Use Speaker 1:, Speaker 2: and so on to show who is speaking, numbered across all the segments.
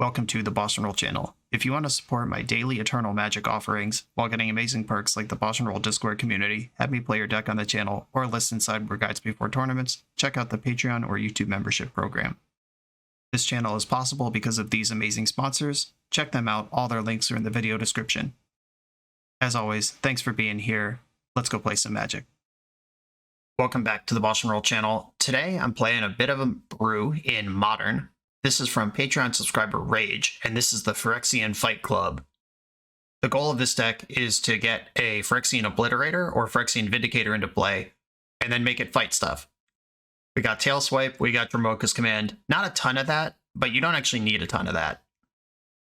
Speaker 1: Welcome to the BoshNRoll channel. If you want to support my daily Eternal Magic offerings while getting amazing perks like the BoshNRoll Discord community, have me play your deck on the channel, or listen sideboard guides before tournaments, check out the Patreon or YouTube membership program. This channel is possible because of these amazing sponsors. Check them out, all their links are in the video description. As always, thanks for being here. Let's go play some Magic. Welcome back to the BoshNRoll channel. Today I'm playing a bit of a brew in Modern. This is from Patreon subscriber Rage, and this is the Phyrexian Fight Club. The goal of this deck is to get a Phyrexian Obliterator or Phyrexian Vindicator into play, and then make it fight stuff. We got Tail Swipe, we got Dromoka's Command. Not a ton of that, but you don't actually need a ton of that.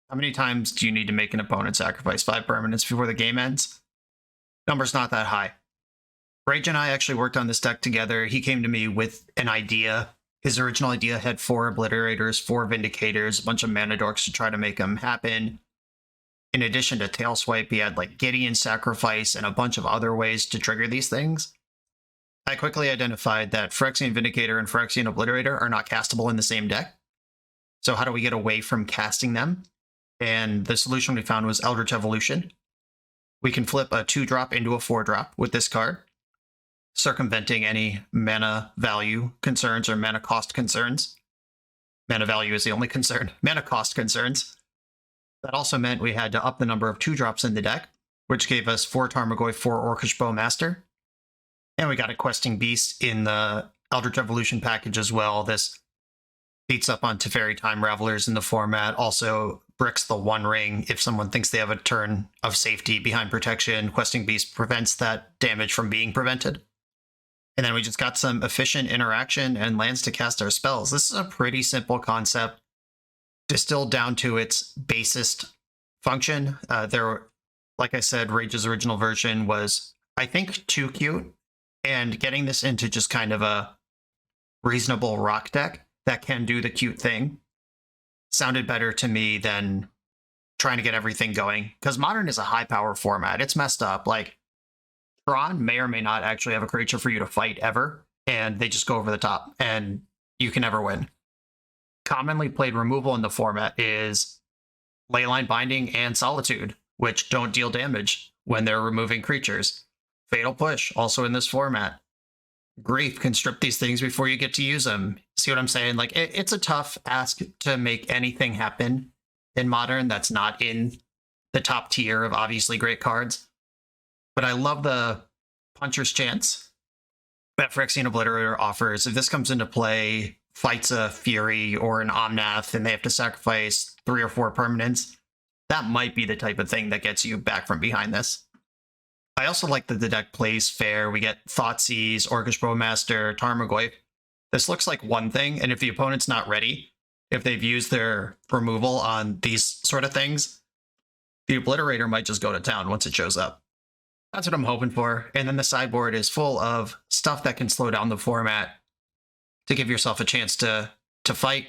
Speaker 1: How many times do you need to make an opponent sacrifice 5 permanents before the game ends? Number's not that high. Rage and I actually worked on this deck together. He came to me with an idea. His original idea had 4 Obliterators, 4 Vindicators, a bunch of mana dorks to try to make them happen. In addition to Tail Swipe, he had like Gideon Sacrifice and a bunch of other ways to trigger these things. I quickly identified that Phyrexian Vindicator and Phyrexian Obliterator are not castable in the same deck. So how do we get away from casting them? And the solution we found was Eldritch Evolution. We can flip a 2-drop into a 4-drop with this card, circumventing any mana value concerns or mana cost concerns. Mana value is the only concern. Mana cost concerns. That also meant we had to up the number of 2-drops in the deck, which gave us 4 Tarmogoyf, 4 Orcish Bowmaster. And we got a Questing Beast in the Eldritch Evolution package as well. This beats up on Teferi Time Ravelers in the format. Also bricks the One Ring if someone thinks they have a turn of safety behind protection. Questing Beast prevents that damage from being prevented. And then we just got some efficient interaction and lands to cast our spells. This is a pretty simple concept, distilled down to its basest function. Like I said, Rage's original version was, I think, too cute. And getting this into just kind of a reasonable rock deck that can do the cute thing sounded better to me than trying to get everything going. Because Modern is a high power format. It's messed up. Like, Tron may or may not actually have a creature for you to fight ever, and they just go over the top, and you can never win. Commonly played removal in the format is Leyline Binding and Solitude, which don't deal damage when they're removing creatures. Fatal Push, also in this format. Grief can strip these things before you get to use them. See what I'm saying? Like, it's a tough ask to make anything happen in Modern that's not in the top tier of obviously great cards. But I love the Puncher's Chance that Phyrexian Obliterator offers. If this comes into play, fights a Fury or an Omnath, and they have to sacrifice 3 or 4 permanents, that might be the type of thing that gets you back from behind this. I also like that the deck plays fair. We get Thoughtseize, Orcish Bowmaster, Tarmogoyf. This looks like one thing, and if the opponent's not ready, if they've used their removal on these sort of things, the Obliterator might just go to town once it shows up. That's what I'm hoping for. And then the sideboard is full of stuff that can slow down the format to give yourself a chance to fight.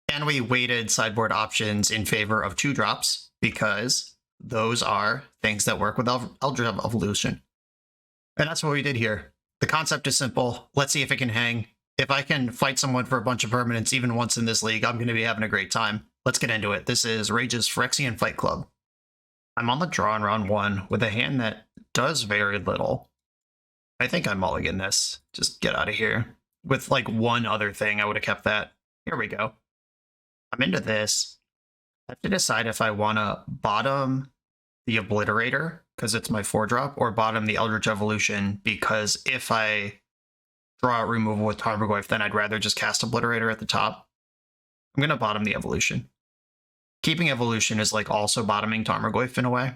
Speaker 1: And we weighted sideboard options in favor of 2-drops because those are things that work with Eldritch Evolution. And that's what we did here. The concept is simple. Let's see if it can hang. If I can fight someone for a bunch of permanents even once in this league, I'm going to be having a great time. Let's get into it. This is Rage's Phyrexian Fight Club. I'm on the draw in round 1 with a hand that does very little. I think I mulligan this. Just get out of here. With like one other thing, I would have kept that. Here we go. I'm into this. I have to decide if I want to bottom the Obliterator, because it's my 4-drop, or bottom the Eldritch Evolution, because if I draw out removal with Tarmogoyf, then I'd rather just cast Obliterator at the top. I'm going to bottom the Evolution. Keeping Evolution is like also bottoming Tarmogoyf in a way,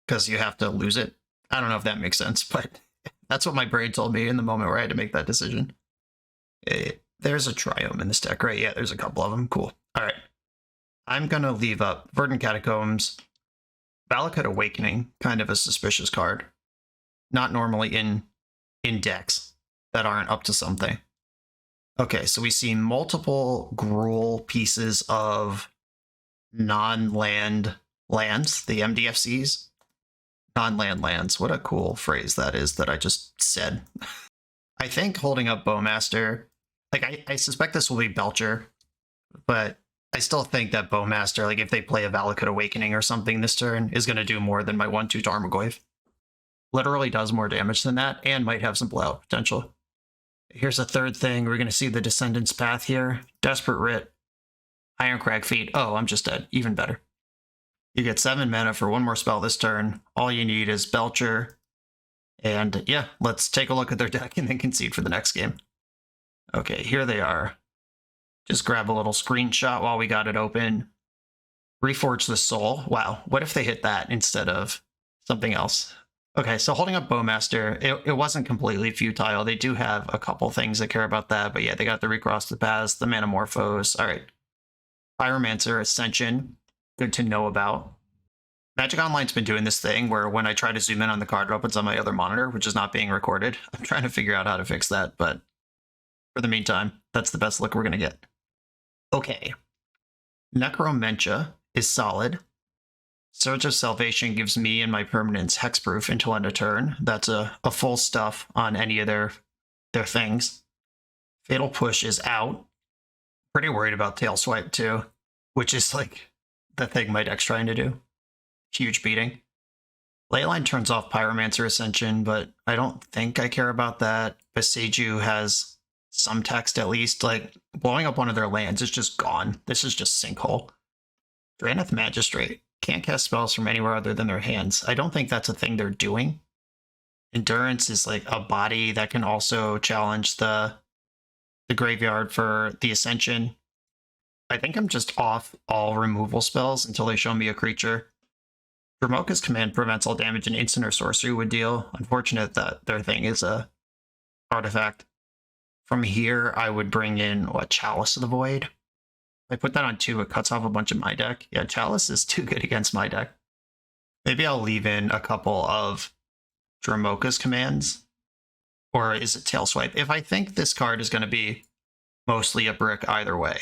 Speaker 1: because you have to lose it. I don't know if that makes sense, but that's what my brain told me in the moment where I had to make that decision. There's a Triome in this deck, right? Yeah, there's a couple of them. Cool. All right. I'm going to leave up Verdant Catacombs. Valakut Awakening, kind of a suspicious card. Not normally in decks that aren't up to something. Okay, so we see multiple Gruul pieces of non-land lands, the MDFCs. Non-land lands. What a cool phrase that is that I just said. I think holding up Bowmaster, like I suspect this will be Belcher, but I still think that Bowmaster, like if they play a Valakut Awakening or something this turn, is going to do more than my 1/2 Tarmogoyf. Literally does more damage than that, and might have some blowout potential. Here's a third thing. We're going to see the Descendant's Path here. Desperate Writ. Ironcrag Feet. Oh, I'm just dead. Even better. You get 7 mana for one more spell this turn. All you need is Belcher. And yeah, let's take a look at their deck and then concede for the next game. Okay, here they are. Just grab a little screenshot while we got it open. Reforge the Soul. Wow, what if they hit that instead of something else? Okay, so holding up Bowmaster, it wasn't completely futile. They do have a couple things that care about that, but yeah, they got the Recross the Paths, the Manamorphose. All right. Pyromancer, Ascension. Good to know about. Magic Online's been doing this thing where when I try to zoom in on the card, it opens on my other monitor, which is not being recorded. I'm trying to figure out how to fix that, but for the meantime, that's the best look we're going to get. Okay. Necromentia is solid. Surge of Salvation gives me and my permanents hexproof until end of turn. That's a full stuff on any of their things. Fatal Push is out. Pretty worried about Tail Swipe too, which is like the thing my deck's trying to do. Huge beating. Leyline turns off Pyromancer Ascension, but I don't think I care about that. Boseiju has some text at least. Like, blowing up one of their lands is just gone. This is just Sinkhole. Drannith Magistrate. Can't cast spells from anywhere other than their hands. I don't think that's a thing they're doing. Endurance is like a body that can also challenge the graveyard for the Ascension. I think I'm just off all removal spells until they show me a creature. Dromoka's command prevents all damage an instant or sorcery would deal. Unfortunate that their thing is a artifact. From here, I would bring in, Chalice of the Void. If I put that on 2, it cuts off a bunch of my deck. Yeah, Chalice is too good against my deck. Maybe I'll leave in a couple of Dromoka's commands. Or is it Tail Swipe? If I think this card is going to be mostly a brick either way,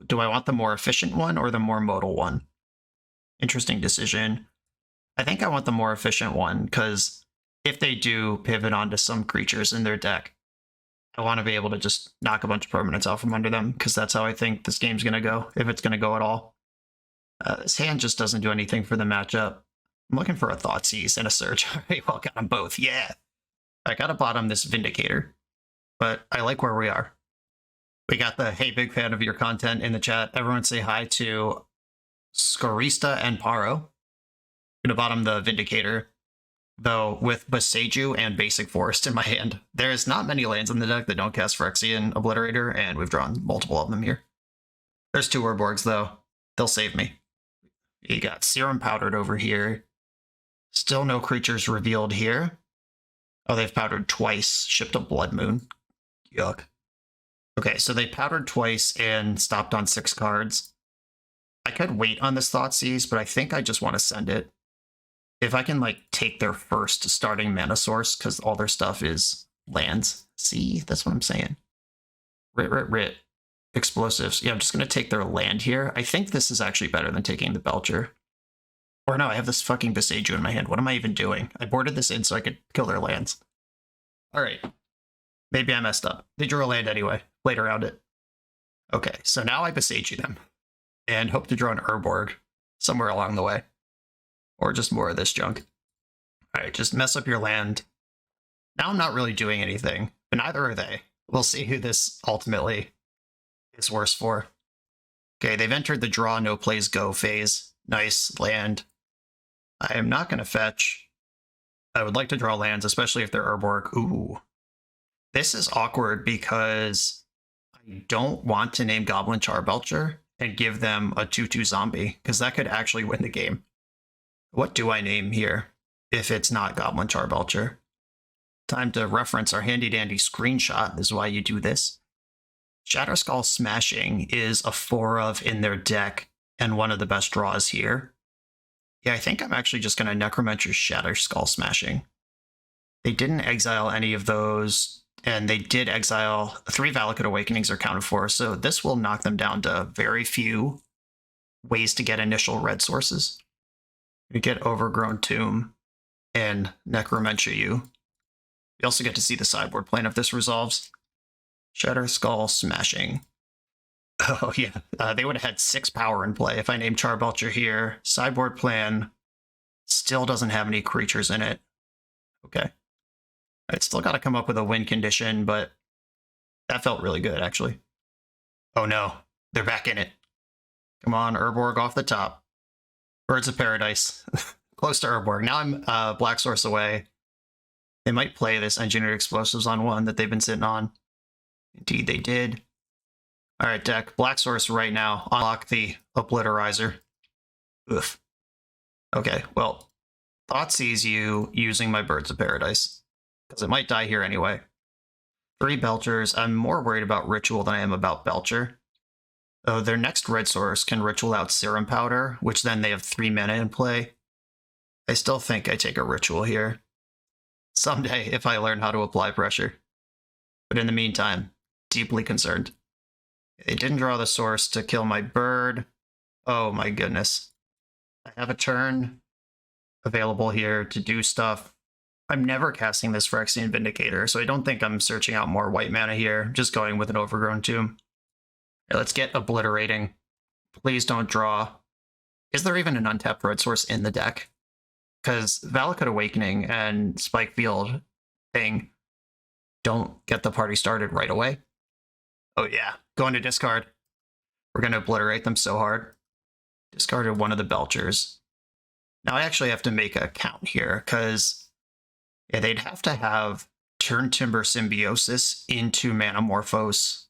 Speaker 1: do I want the more efficient one or the more modal one? Interesting decision. I think I want the more efficient one, because if they do pivot onto some creatures in their deck, I want to be able to just knock a bunch of permanents out from under them, because that's how I think this game's going to go, if it's going to go at all. This hand just doesn't do anything for the matchup. I'm looking for a Thoughtseize and a Surge. Alright, well, got them both. Yeah! I gotta bottom this Vindicator, but I like where we are. We got the hey, big fan of your content in the chat. Everyone say hi to Scorista and Paro. Gonna bottom the Vindicator, though, with Boseiju and Basic Forest in my hand. There's not many lands in the deck that don't cast Phyrexian Obliterator, and we've drawn multiple of them here. There's 2 Urborgs, though. They'll save me. You got Serum Powdered over here. Still no creatures revealed here. Oh, they've powdered twice. Shipped a Blood Moon. Yuck. Okay, so they powdered twice and stopped on 6 cards. I could wait on this Thoughtseize, but I think I just want to send it. If I can, take their first starting mana source, because all their stuff is lands. See? That's what I'm saying. Rit. Explosives. Yeah, I'm just going to take their land here. I think this is actually better than taking the Belcher. Or no, I have this fucking Boseiju in my hand. What am I even doing? I boarded this in so I could kill their lands. Alright. Maybe I messed up. They drew a land anyway. Played around it. Okay, so now I Boseiju them. And hope to draw an Urborg somewhere along the way. Or just more of this junk. Alright, just mess up your land. Now I'm not really doing anything, but neither are they. We'll see who this ultimately is worse for. Okay, they've entered the draw, no plays, go phase. Nice land. I am not going to fetch. I would like to draw lands, especially if they're Urborg. Ooh. This is awkward because I don't want to name Goblin Charbelcher and give them a 2/2 zombie, because that could actually win the game. What do I name here if it's not Goblin Charbelcher? Time to reference our handy-dandy screenshot. This is why you do this. Shatterskull Smashing is a 4 of in their deck and one of the best draws here. Yeah, I think I'm actually just going to Necromancer Shatterskull Smashing. They didn't exile any of those, and they did exile 3 Valakut Awakenings are counted for, so this will knock them down to very few ways to get initial red sources. We get Overgrown Tomb and Necromancer you. We also get to see the sideboard plan if this resolves. Shatterskull Smashing. Oh, yeah. They would have had 6 power in play if I named Charbelcher here. Sideboard plan still doesn't have any creatures in it. Okay. I still got to come up with a win condition, but that felt really good, actually. Oh, no. They're back in it. Come on, Urborg off the top. Birds of Paradise. Close to Urborg. Now I'm Black Source away. They might play this Engineered Explosives on one that they've been sitting on. Indeed, they did. All right, deck. Black Source right now. Unlock the Obliterator. Oof. Okay, well, Thoughtseize you using my Birds of Paradise, because it might die here anyway. 3 Belchers. I'm more worried about Ritual than I am about Belcher. Oh, their next red source can Ritual out Serum Powder, which then they have 3 mana in play. I still think I take a Ritual here. Someday, if I learn how to apply pressure. But in the meantime, deeply concerned. They didn't draw the source to kill my bird. Oh my goodness. I have a turn available here to do stuff. I'm never casting this Phyrexian Vindicator, so I don't think I'm searching out more white mana here. Just going with an Overgrown Tomb. Yeah, let's get Obliterating. Please don't draw. Is there even an untapped red source in the deck? Because Valakut Awakening and Spike Field thing don't get the party started right away. Oh yeah, going to discard. We're going to obliterate them so hard. Discarded one of the Belchers. Now I actually have to make a count here, because yeah, they'd have to have Turn Timber Symbiosis into Manamorphose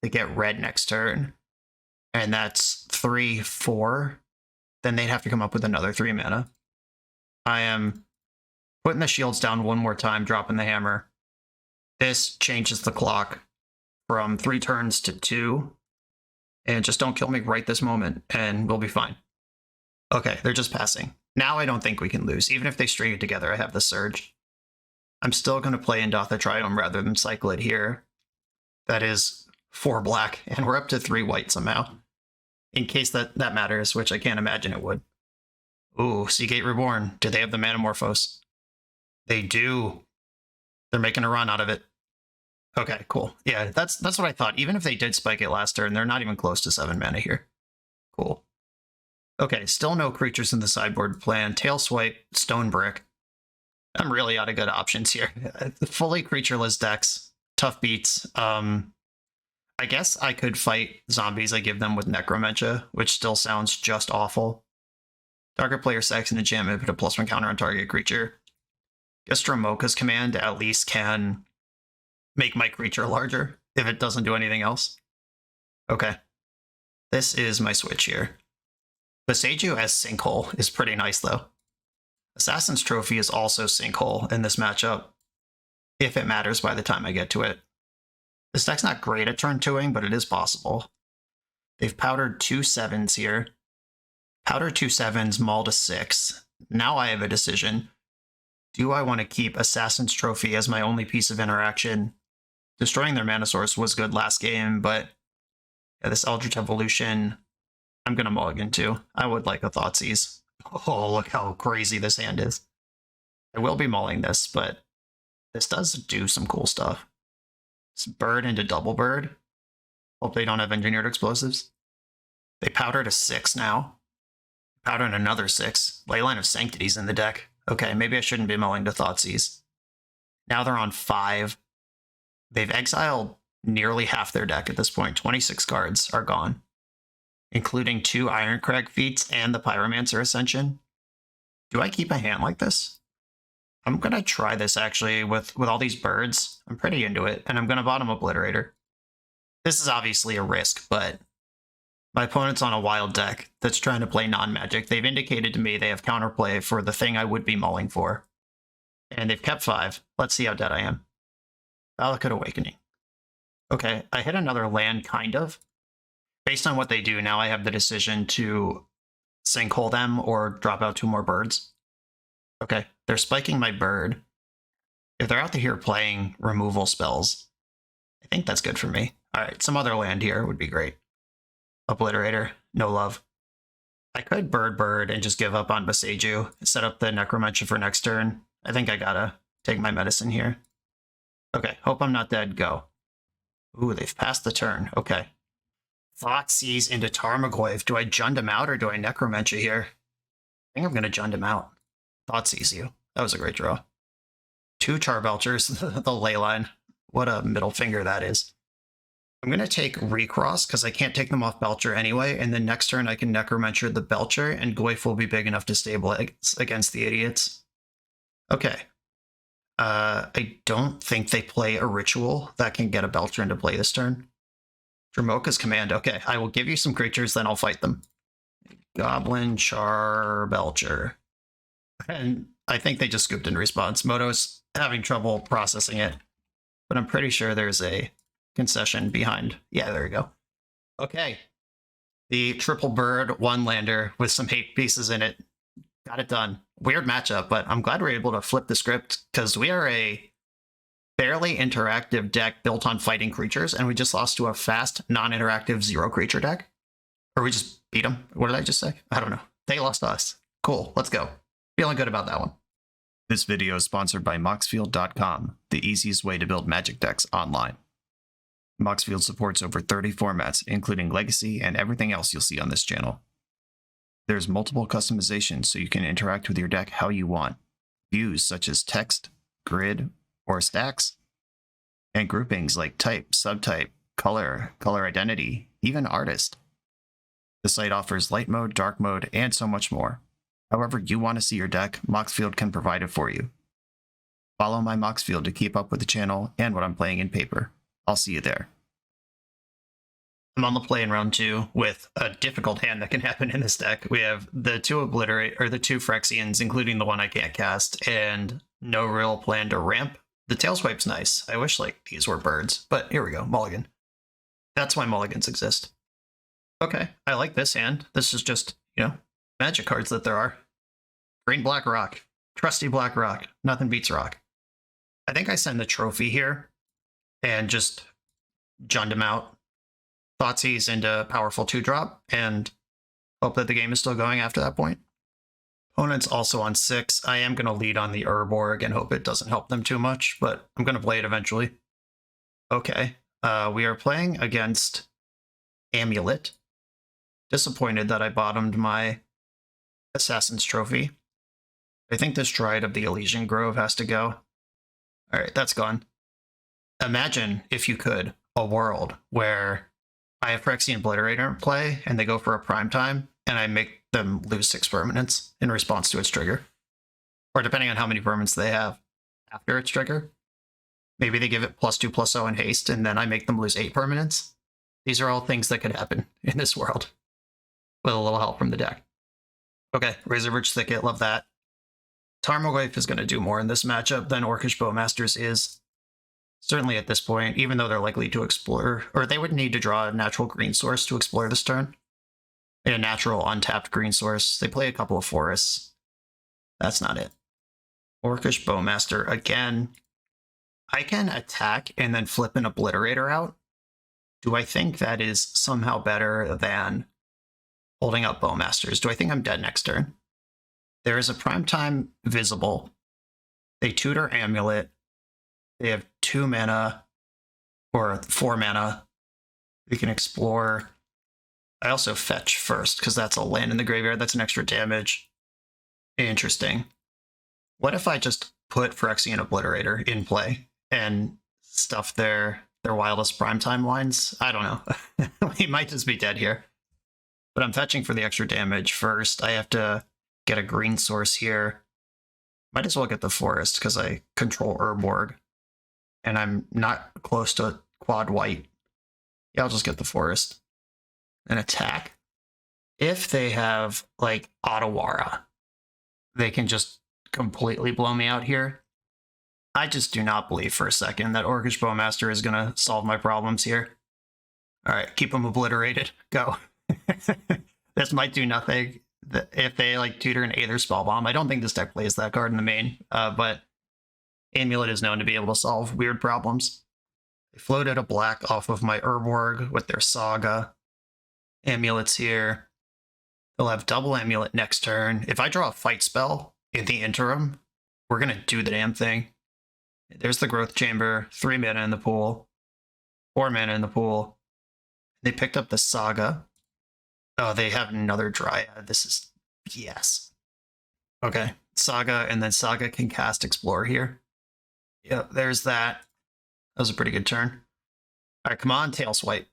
Speaker 1: to get red next turn. And that's 3, 4. Then they'd have to come up with another 3 mana. I am putting the shields down one more time, dropping the hammer. This changes the clock from 3 turns to 2. And just don't kill me right this moment, and we'll be fine. Okay, they're just passing. Now I don't think we can lose. Even if they string it together, I have the Surge. I'm still going to play Indotha Triome rather than cycle it here. That is 4 black, and we're up to 3 white somehow. In case that matters, which I can't imagine it would. Ooh, Seagate Reborn. Do they have the Manamorphose? They do. They're making a run out of it. Okay, cool. Yeah, that's what I thought. Even if they did spike it last turn, they're not even close to 7 mana here. Cool. Okay, still no creatures in the sideboard plan. Tail Swipe, Stone Brick. I'm really out of good options here. Fully creatureless decks. Tough beats. I guess I could fight zombies I give them with Necromentia, which still sounds just awful. Target player sacks an enchantment, put a +1 counter on target creature. Guess Dromoka's command at least can make my creature larger if it doesn't do anything else. Okay. This is my switch here. Boseiju as Sinkhole is pretty nice, though. Assassin's Trophy is also Sinkhole in this matchup, if it matters by the time I get to it. This deck's not great at turn 2ing, but it is possible. They've powdered 2 7s here. Powder 2 7s, maul to 6. Now I have a decision. Do I want to keep Assassin's Trophy as my only piece of interaction? Destroying their mana source was good last game, but yeah, this Eldritch Evolution, I'm going to mulligan too. I would like a Thoughtseize. Oh, look how crazy this hand is. I will be mulling this, but this does do some cool stuff. It's bird into double bird. Hope they don't have engineered explosives. They powdered a 6 now. Powdered another 6. Leyline of Sanctity's in the deck. Okay, maybe I shouldn't be mulling to Thoughtseize. Now they're on 5. They've exiled nearly half their deck at this point. 26 cards are gone, including 2 Ironcrag feats and the Pyromancer Ascension. Do I keep a hand like this? I'm going to try this, actually, with all these birds. I'm pretty into it, and I'm going to bottom Obliterator. This is obviously a risk, but my opponent's on a wild deck that's trying to play non-magic. They've indicated to me they have counterplay for the thing I would be mulling for. And they've kept 5. Let's see how dead I am. Valakut Awakening. Okay, I hit another land, kind of. Based on what they do, now I have the decision to Sinkhole them or drop out 2 more birds. Okay, they're spiking my bird. If they're out here playing removal spells, I think that's good for me. Alright, some other land here would be great. Obliterator, no love. I could bird and just give up on Boseiju, set up the Necromancer for next turn. I think I gotta take my medicine here. Okay, hope I'm not dead, go. Ooh, they've passed the turn, okay. Thoughtseize into Tarmogoyf. Do I Jund him out or do I Necromancer here? I think I'm going to Jund him out. Thoughtseize you. That was a great draw. 2 Charbelchers, the ley line. What a middle finger that is. I'm going to take Recross because I can't take them off Belcher anyway, and then next turn I can Necromancer the Belcher, and Goyf will be big enough to stabilize against the idiots. Okay. I don't think they play a Ritual that can get a Belcher into play this turn. Dramoka's Command. Okay, I will give you some creatures, then I'll fight them. Goblin Charbelcher. And I think they just scooped in response. Moto's having trouble processing it, but I'm pretty sure there's a concession behind. Yeah, there you go. Okay. The triple bird 1-lander with some hate pieces in it. Got it done. Weird matchup, but I'm glad we're able to flip the script because we are a fairly interactive deck built on fighting creatures, and we just lost to a fast, non-interactive 0-creature deck. Or we just beat them. What did I just say? I don't know. They lost to us. Cool. Let's go. Feeling good about that one. This video is sponsored by Moxfield.com, the easiest way to build Magic decks online. Moxfield supports over 30 formats, including Legacy and everything else you'll see on this channel. There's multiple customizations so you can interact with your deck how you want. Views such as text, grid, or stacks. And groupings like type, subtype, color, color identity, even artist. The site offers light mode, dark mode, and so much more. However you want to see your deck, Moxfield can provide it for you. Follow my Moxfield to keep up with the channel and what I'm playing in paper. I'll see you there. I'm on the play in round 2 with a difficult hand that can happen in this deck. We have the 2 Phyrexians, including the one I can't cast, and no real plan to ramp. The Tailswipe's nice. I wish like these were birds, but here we go, mulligan. That's why mulligans exist. Okay, I like this hand. This is just, magic cards that there are. Green black rock. Trusty black rock. Nothing beats rock. I think I send the trophy here and just Jund him out. Thoughtseize into powerful 2-drop and hope that the game is still going after that point. Opponent's also on 6. I am going to lead on the Urborg and hope it doesn't help them too much, but I'm going to play it eventually. Okay, we are playing against Amulet. Disappointed that I bottomed my Assassin's Trophy. I think this Dryad of the Elysian Grove has to go. Alright, that's gone. Imagine, if you could, a world where I have Phyrexian Obliterator in play, and they go for a prime time, and I make them lose 6 permanents in response to its trigger. Or depending on how many permanents they have after its trigger. Maybe they give it +2/+0 in haste, and then I make them lose 8 permanents. These are all things that could happen in this world. With a little help from the deck. Okay, Razorverge Thicket, love that. Tarmogoyf is going to do more in this matchup than Orcish Bowmasters is. Certainly at this point, even though they're likely to explore, or they would need to draw a natural green source to explore this turn. A natural untapped green source. They play a couple of forests. That's not it. Orcish Bowmaster, again. I can attack and then flip an Obliterator out. Do I think that is somehow better than holding up Bowmasters? Do I think I'm dead next turn? There is a primetime visible. They tutor Amulet. They have 2 mana, or 4 mana. We can explore. I also fetch first, because that's a land in the graveyard. That's an extra damage. Interesting. What if I just put Phyrexian Obliterator in play and stuff their wildest primetime lines? I don't know. We might just be dead here. But I'm fetching for the extra damage first. I have to get a green source here. Might as well get the forest, because I control Urborg. And I'm not close to quad white. Yeah, I'll just get the forest. And attack. If they have, like, Otawara, they can just completely blow me out here. I just do not believe for a second that Orcish Bowmaster is going to solve my problems here. Alright, keep them obliterated. Go. This might do nothing. If they, like, tutor an Aether Spellbomb, I don't think this deck plays that card in the main, but Amulet is known to be able to solve weird problems. They floated a black off of my Urborg with their Saga. Amulet's here. They'll have double Amulet next turn. If I draw a fight spell in the interim, we're going to do the damn thing. There's the Growth Chamber, 3 mana in the pool, 4 mana in the pool. They picked up the Saga. Oh, they have another Dryad. This is yes. Okay, Saga, and then Saga can cast Explore here. Yep, there's that. That was a pretty good turn. All right, come on, Tail Swipe.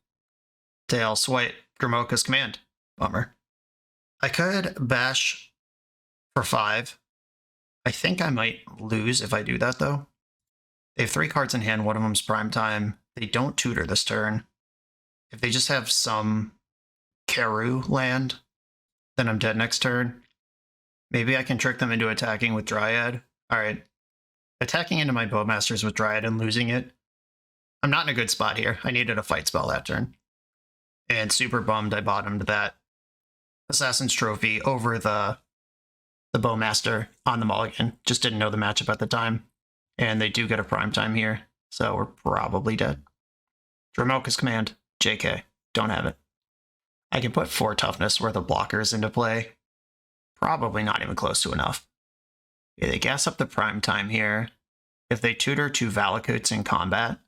Speaker 1: Tail Swipe, Gramoka's Command. Bummer. I could bash for 5. I think I might lose if I do that, though. They have 3 cards in hand. One of them's Prime Time. They don't tutor this turn. If they just have some Karu land, then I'm dead next turn. Maybe I can trick them into attacking with Dryad. All right. Attacking into my Bowmasters with Dryad and losing it. I'm not in a good spot here. I needed a fight spell that turn. And super bummed I bottomed that Assassin's Trophy over the Bowmaster on the mulligan. Just didn't know the matchup at the time. And they do get a prime time here, so we're probably dead. Dromoka's Command, JK. Don't have it. I can put 4 toughness worth of blockers into play. Probably not even close to enough. Yeah, they gas up the prime time here. If they tutor 2 Valakuts in combat,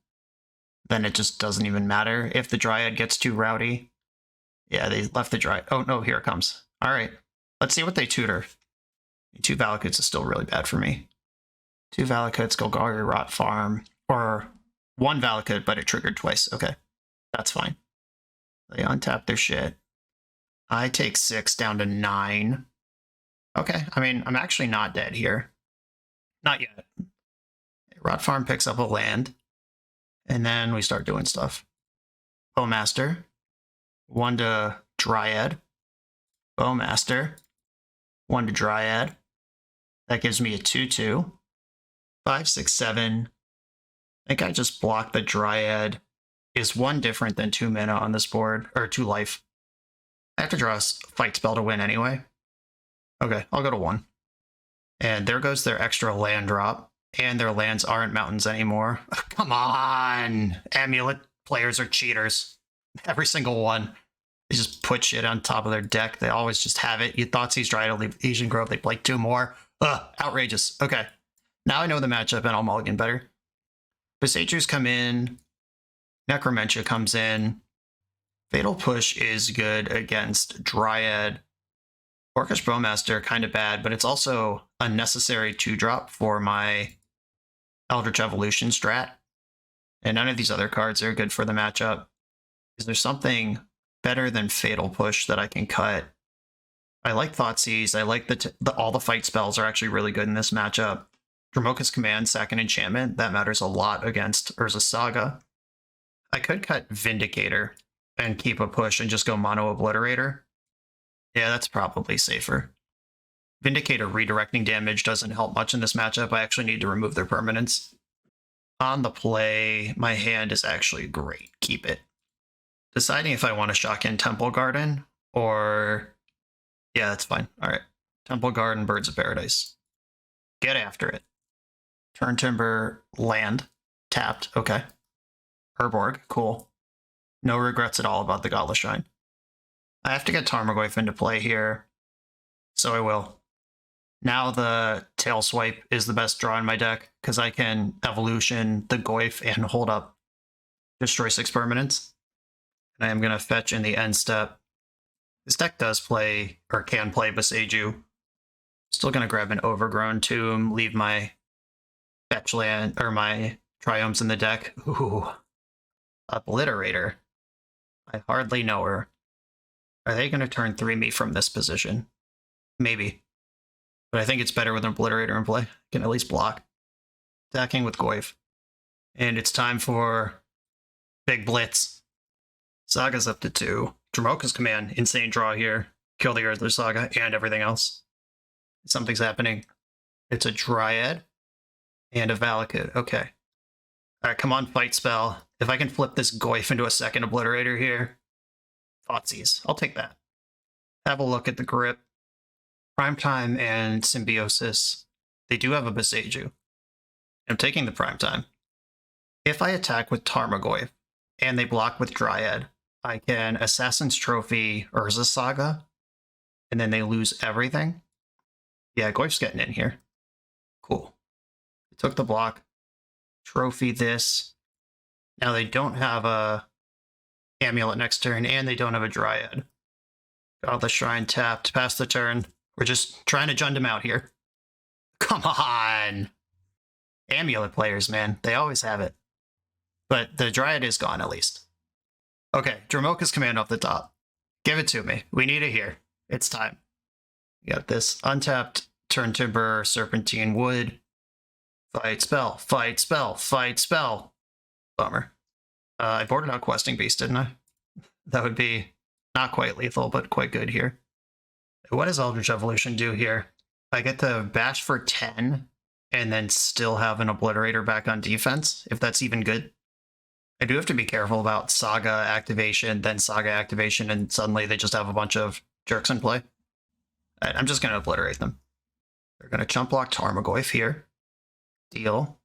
Speaker 1: then it just doesn't even matter if the Dryad gets too rowdy. Yeah, they left the Dryad. Oh, no, here it comes. All right, let's see what they tutor. 2 Valakuts is still really bad for me. 2 Valakuts, Golgari, Rot Farm, or 1 Valakut, but it triggered twice. Okay, that's fine. They untap their shit. I take 6 down to 9. Okay, I mean, I'm actually not dead here. Not yet. Rot Farm picks up a land, and then we start doing stuff. Bowmaster. 1 to Dryad. Bowmaster. 1 to Dryad. That gives me a 2/2. 5, 6, 7. I think I just blocked the Dryad. Is 1 different than 2 mana on this board, or 2 life? I have to draw a fight spell to win anyway. Okay, I'll go to 1. And there goes their extra land drop. And their lands aren't mountains anymore. Come on! Amulet players are cheaters. Every single one. They just put shit on top of their deck. They always just have it. You Thoughtseize Dryad, Asian Grove, they play 2 more. Ugh, outrageous. Okay. Now I know the matchup and I'll mulligan better. Besager's come in. Necromentia comes in. Fatal Push is good against Dryad. Orcish Bowmaster, kind of bad, but it's also a necessary 2-drop for my Eldritch Evolution strat. And none of these other cards are good for the matchup. Is there something better than Fatal Push that I can cut? I like Thoughtseize. I like all the fight spells are actually really good in this matchup. Dromoka's Command, sack an enchantment. That matters a lot against Urza Saga. I could cut Vindicator and keep a push and just go Mono Obliterator. Yeah, that's probably safer. Vindicator redirecting damage doesn't help much in this matchup. I actually need to remove their permanents. On the play, my hand is actually great. Keep it. Deciding if I want to shock in Temple Garden or... Yeah, that's fine. All right. Temple Garden, Birds of Paradise. Get after it. Turn Timber, land. Tapped. Okay. Herborg. Cool. No regrets at all about the Godless Shrine. I have to get Tarmogoyf into play here, so I will. Now the Tail Swipe is the best draw in my deck, because I can Evolution the Goyf and hold up Destroy 6 permanents. And I am going to fetch in the end step. This deck does play, or can play, Beseiju. Still going to grab an Overgrown Tomb, leave my fetch land, or my Triomes in the deck. Ooh. Obliterator. I hardly know her. Are they going to turn 3 me from this position? Maybe. But I think it's better with an Obliterator in play. I can at least block. Attacking with Goyf. And it's time for Big Blitz. Saga's up to 2. Dromoka's Command. Insane draw here. Kill the Earthler Saga and everything else. Something's happening. It's a Dryad and a Valakut. Okay. Alright, come on, fight spell. If I can flip this Goyf into a second Obliterator here. Thoughtseize. I'll take that. Have a look at the grip. Primetime and Symbiosis. They do have a Beseiju. I'm taking the Primetime. If I attack with Tarmogoyf and they block with Dryad, I can Assassin's Trophy Urza Saga, and then they lose everything. Yeah, Goyf's getting in here. Cool. I took the block. Trophy this. Now they don't have a Amulet next turn, and they don't have a Dryad. Godless Shrine tapped, pass the turn. We're just trying to jund him out here. Come on! Amulet players, man. They always have it. But the Dryad is gone, at least. Okay, Dromoka's command off the top. Give it to me. We need it here. It's time. You got this untapped Turn Timber, Serpentine Wood. Fight spell, fight spell, fight spell. Bummer. I boarded out Questing Beast, didn't I? That would be not quite lethal, but quite good here. What does Eldritch Evolution do here? I get to bash for 10 and then still have an Obliterator back on defense, if that's even good. I do have to be careful about Saga activation, then Saga activation, and suddenly they just have a bunch of jerks in play. I'm just going to obliterate them. They're going to chump block Tarmogoyf here. Deal.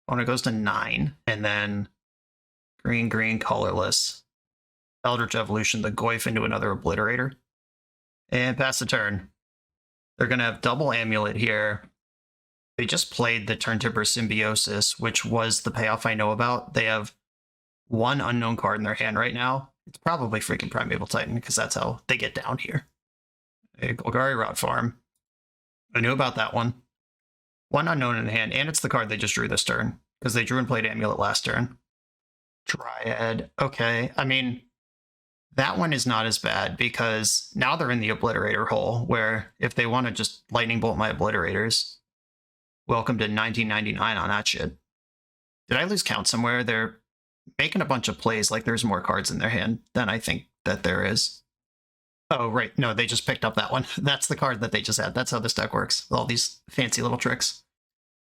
Speaker 1: Opponent goes to 9, and then green, green, colorless. Eldritch Evolution the Goyf into another Obliterator. And pass the turn. They're going to have double Amulet here. They just played the Turn Timber Symbiosis, which was the payoff I know about. They have one unknown card in their hand right now. It's probably freaking Primeval Titan, because that's how they get down here. A Golgari Route Farm. I knew about that one. One unknown in the hand, and it's the card they just drew this turn, because they drew and played Amulet last turn. Dryad. Okay, I mean, that one is not as bad, because now they're in the Obliterator hole, where if they want to just Lightning Bolt my Obliterators, welcome to 1999 on that shit. Did I lose count somewhere? They're making a bunch of plays like there's more cards in their hand than I think that there is. Oh, right. No, they just picked up that one. That's the card that they just had. That's how this deck works. All these fancy little tricks.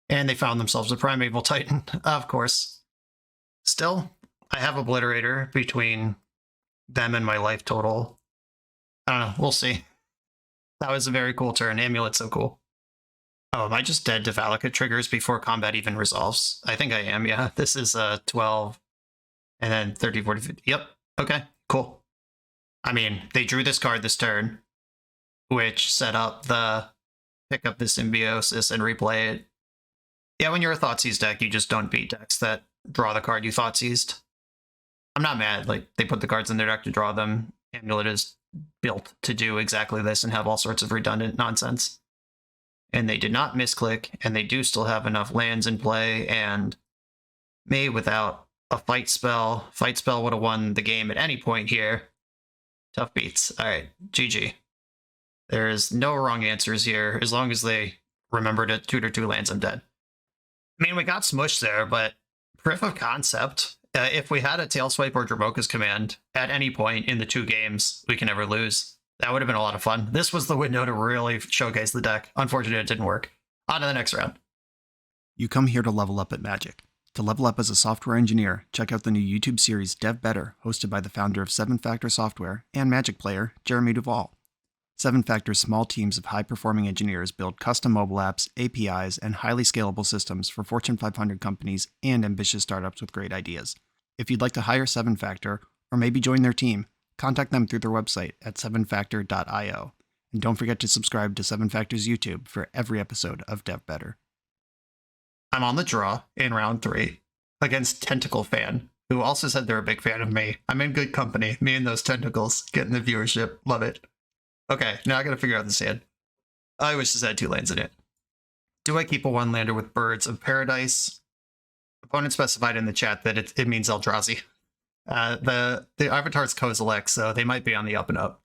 Speaker 1: And they found themselves a Primeval Titan, of course. Still, I have Obliterator between them and my life total. I don't know. We'll see. That was a very cool turn. Amulet's so cool. Oh, am I just dead to Valakut triggers before combat even resolves? I think I am, yeah. This is 12, and then 30, 40, 50. Yep, okay, cool. I mean, they drew this card this turn, which set up the pick up the Symbiosis and replay it. Yeah, when you're a Thoughtseize deck, you just don't beat decks that draw the card you Thoughtseized. I'm not mad, like, they put the cards in their deck to draw them. Amulet is built to do exactly this and have all sorts of redundant nonsense. And they did not misclick, and they do still have enough lands in play, and me without a fight spell. Fight spell would have won the game at any point here. Tough beats. Alright, GG. There's no wrong answers here. As long as they remember to tutor 2 lands, I'm dead. I mean, we got smushed there, but proof of concept. If we had a Tailswipe or Dromoka's command at any point in the 2 games we can never lose, that would have been a lot of fun. This was the window to really showcase the deck. Unfortunately, it didn't work. On to the next round. You come here to level up at Magic. To level up as a software engineer, check out the new YouTube series Dev Better, hosted by the founder of 7 Factor Software and Magic player, Jeremy Duvall. 7 Factor's small teams of high-performing engineers build custom mobile apps, APIs, and highly scalable systems for Fortune 500 companies and ambitious startups with great ideas. If you'd like to hire 7 Factor, or maybe join their team, contact them through their website at 7factor.io. And don't forget to subscribe to 7 Factor's YouTube for every episode of Dev Better. I'm on the draw in round 3 against Tentacle Fan, who also said they're a big fan of me. I'm in good company. Me and those tentacles getting the viewership. Love it. Okay, now I gotta figure out this hand. I wish this had 2 lands in it. Do I keep a 1-lander with Birds of Paradise? Opponent specified in the chat that it means Eldrazi. The avatar's Kozilek, so they might be on the up and up.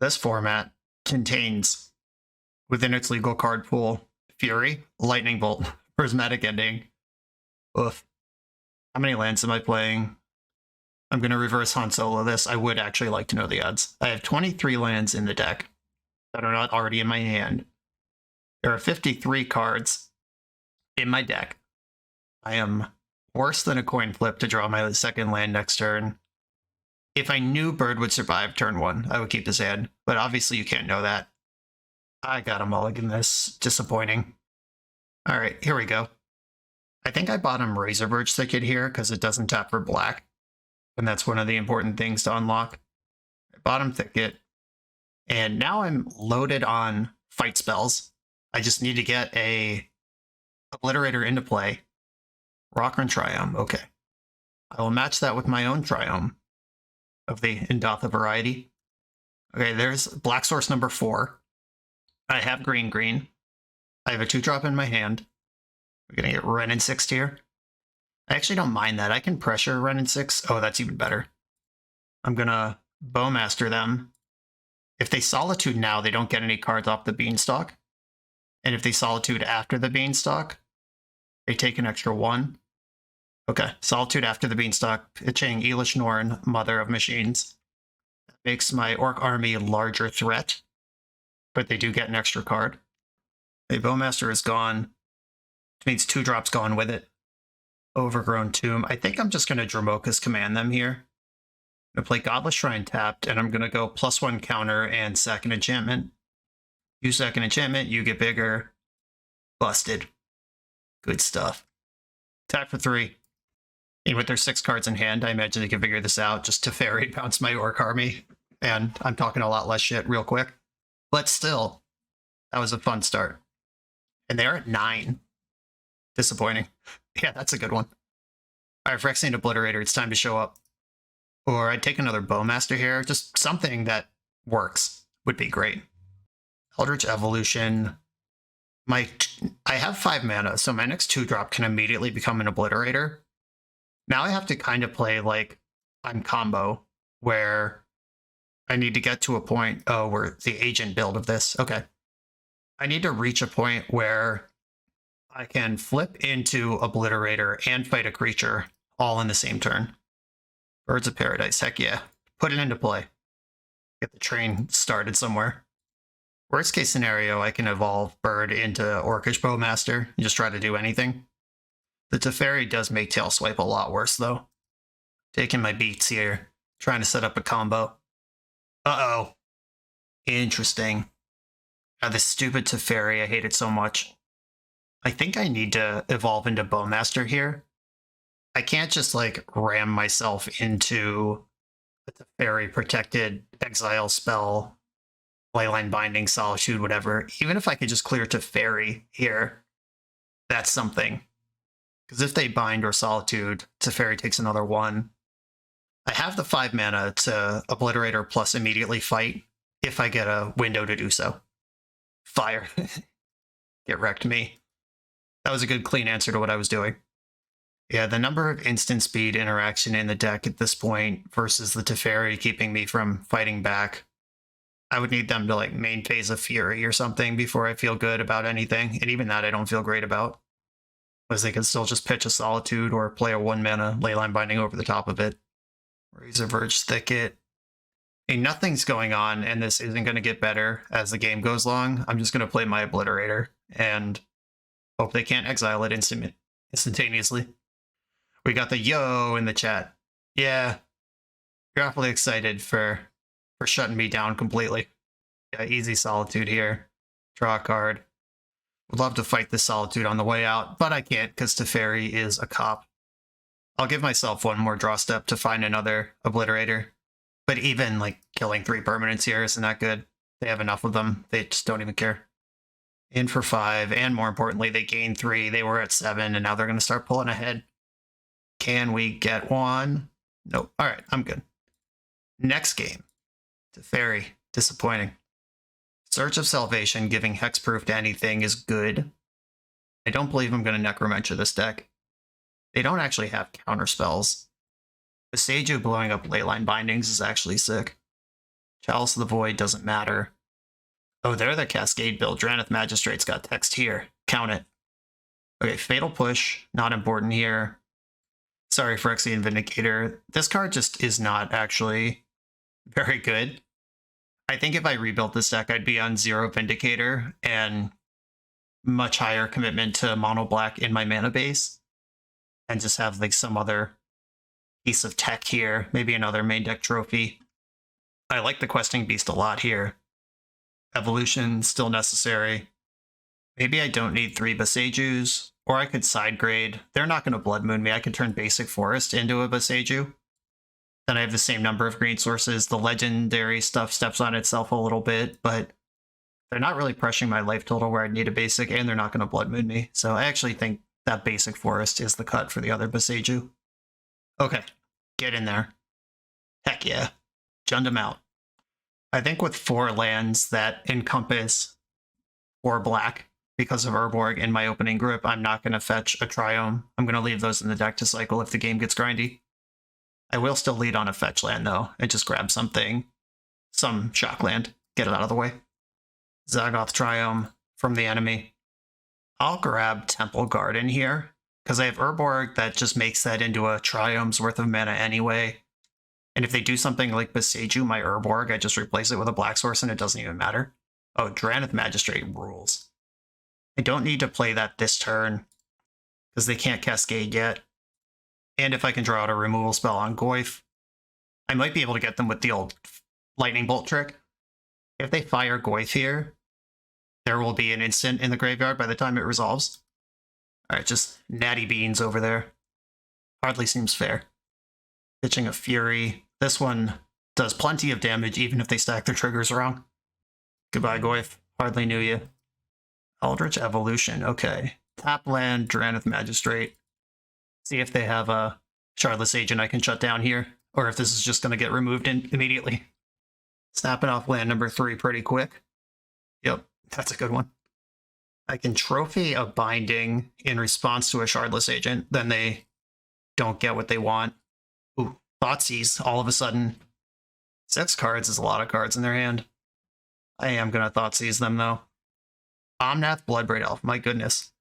Speaker 1: This format contains, within its legal card pool, Fury, Lightning Bolt, Prismatic Ending. Oof. How many lands am I playing? I'm going to reverse Han Solo this. I would actually like to know the odds. I have 23 lands in the deck that are not already in my hand. There are 53 cards in my deck. I am worse than a coin flip to draw my 2nd land next turn. If I knew Bird would survive turn 1, I would keep this hand, but obviously you can't know that. I got a mulligan this. Disappointing. Alright, here we go. I think I bottom Razorverge Thicket here because it doesn't tap for black, and that's one of the important things to unlock. Bottom Thicket, and now I'm loaded on fight spells. I just need to get a Obliterator into play. Rockern Triome, okay. I will match that with my own Triome. of the Indotha variety. Okay, there's black source number 4. I have green. I have a 2-drop in my hand. We're gonna get Wrenn and 6 here. I actually don't mind that. I can pressure Wrenn and 6. Oh, that's even better. I'm gonna Bowmaster them. If they Solitude now, they don't get any cards off the Beanstalk. And if they Solitude after the Beanstalk, they take an extra 1. Okay, Solitude after the Beanstalk, pitching Elish Norn, Mother of Machines. That makes my Orc army a larger threat, but they do get an extra card. A Bowmaster is gone, which means 2-drop's gone with it. Overgrown Tomb. I think I'm just going to Dromoka's Command them here. I'm going to play Godless Shrine tapped, and I'm going to go +1 counter and sack an enchantment. You sack an enchantment, you get bigger. Busted. Good stuff. Tap for 3. And with their 6 cards in hand, I imagine they can figure this out. Just Teferi bounce my Orc army. And I'm talking a lot less shit real quick. But still, that was a fun start. And they're at 9. Disappointing. Yeah, that's a good one. All right, Phyrexian Obliterator, it's time to show up. Or I'd take another Bowmaster here. Just something that works would be great. Eldritch Evolution. I have 5 mana, so my next 2-drop can immediately become an Obliterator. Now I have to kind of play like I'm combo, where I need to get to a point, we're the agent build of this. Okay. I need to reach a point where I can flip into Obliterator and fight a creature all in the same turn. Birds of Paradise, heck yeah. Put it into play. Get the train started somewhere. Worst case scenario, I can evolve Bird into Orcish Bowmaster and just try to do anything. The Teferi does make Tail Swipe a lot worse, though. Taking my beats here. Trying to set up a combo. Uh-oh. Interesting. This stupid Teferi, I hate it so much. I think I need to evolve into Bowmaster here. I can't just, like, ram myself into a Teferi protected exile spell, Leyline Binding, Solitude, whatever. Even if I could just clear Teferi here, that's something. Because if they bind or Solitude, Teferi takes another 1. I have the 5 mana to Obliterator plus immediately fight if I get a window to do so. Fire. Get wrecked me. That was a good clean answer to what I was doing. Yeah, the number of instant speed interaction in the deck at this point versus the Teferi keeping me from fighting back. I would need them to like main phase a Fury or something before I feel good about anything. And even that I don't feel great about. Because they can still just pitch a Solitude or play a 1-mana Leyline Binding over the top of it. Razor Verge Thicket. And nothing's going on, and this isn't going to get better as the game goes along. I'm just going to play my Obliterator and hope they can't exile it instantaneously. We got the yo in the chat. Yeah, you're awfully excited for shutting me down completely. Yeah, easy Solitude here. Draw a card. Would love to fight this Solitude on the way out, but I can't because Teferi is a cop. I'll give myself one more draw step to find another Obliterator. But even, like, killing 3 permanents here isn't that good. They have enough of them. They just don't even care. In for 5, and more importantly, they gain 3. They were at 7, and now they're going to start pulling ahead. Can we get one? Nope. All right, I'm good. Next game. Teferi. Disappointing. Search of Salvation, giving hexproof to anything is good. I don't believe I'm going to Necromancer this deck. They don't actually have counter spells. The Seiju blowing up Leyline Bindings is actually sick. Chalice of the Void doesn't matter. Oh, they're the Cascade build. Drannith Magistrate's got text here. Count it. Okay, Fatal Push. Not important here. Sorry, Phyrexian Vindicator. This card just is not actually very good. I think if I rebuilt this deck, I'd be on 0 Vindicator and much higher commitment to mono black in my mana base. And just have like some other piece of tech here. Maybe another main deck trophy. I like the Questing Beast a lot here. Evolution, still necessary. Maybe I don't need 3 Boseijus. Or I could side grade. They're not going to Blood Moon me. I could turn Basic Forest into a Boseiju. Then I have the same number of green sources. The legendary stuff steps on itself a little bit, but they're not really pressuring my life total where I need a basic, and they're not going to Blood Moon me. So I actually think that Basic Forest is the cut for the other Boseiju. Okay, get in there. Heck yeah. Jund them out. I think with 4 lands that encompass 4 black because of Urborg in my opening group, I'm not going to fetch a Triome. I'm going to leave those in the deck to cycle if the game gets grindy. I will still lead on a fetch land, though, and just grab something, some shock land, get it out of the way. Zagoth Triome from the enemy. I'll grab Temple Garden here, because I have Urborg that just makes that into a Triome's worth of mana anyway. And if they do something like Beseiju my Urborg, I just replace it with a black source and it doesn't even matter. Oh, Drannith Magistrate rules. I don't need to play that this turn, because they can't cascade yet. And if I can draw out a removal spell on Goyf, I might be able to get them with the old Lightning Bolt trick. If they fire Goyf here, there will be an instant in the graveyard by the time it resolves. Alright, just natty beans over there. Hardly seems fair. Pitching a Fury. This one does plenty of damage even if they stack their triggers wrong. Goodbye, Goyf. Hardly knew you. Eldritch Evolution. Okay. Tap land, Drannith Magistrate. See if they have a Shardless Agent I can shut down here, or if this is just going to get removed immediately. Snapping off land number 3 pretty quick. Yep, that's a good one. I can trophy a binding in response to a Shardless Agent, then they don't get what they want. Ooh, Thoughtseize, all of a sudden. 6 cards is a lot of cards in their hand. I am going to Thoughtseize them, though. Omnath, Bloodbraid Elf, my goodness.